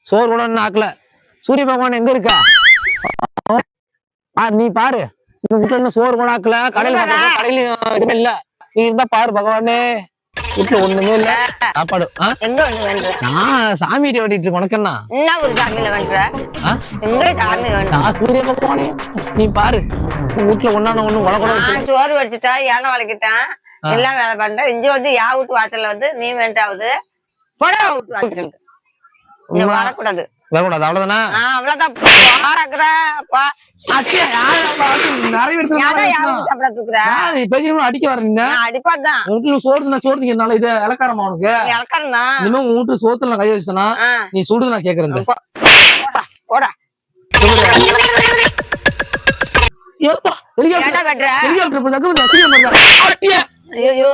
சோறு கூட ஒன்னும் ஆக்கல. சூரிய பகவான் எங்க இருக்கா? நீ பாரு, இந்த வீட்டுல இன்னும் சோறு கூட ஆக்கல. கடையில கடையிலயும் எதுவுமே இல்ல. நீ இருந்தா பாரு பகவானே, வீட்டுல ஒண்ணுமே இல்ல. சாப்பாடு எங்க வந்து வேண்ட? நான் சாமிகிட்ட வேண்டிட்டு இருக்கேன். உனக்கு என்ன? என்ன ஒரு சாமியில வேண்ட? எங்க சாமி வேண்ட? நான் சூரிய பகவானே, நீ பாரு வீட்டுல ஒண்ணான ஒண்ணு உலக சோறு வடிச்சுட்டா, யானை வளைக்கிட்டான், எல்லாம் வேலை பண்ற. இஞ்சி வந்து யா வீட்டு வாசல்ல வந்து நீ வேண்டாவது புடவை விட்டு வாங்கிட்டு வரக்கூடாது. வரக்கூடாது, அவ்வளவுதானா? அவ்வளவுதான். அடிக்க வர அடிப்பாதான் சோறு சோறு என்னால இது இலக்காரமா உனக்கு இலக்காரம் தான். இனிமே உங்க வீட்டு சோத்துல நான் கை வச்சனா நீ சுடுது நான் கேக்குறேன். போடா ஹெலிகாப்டர் ஐயோ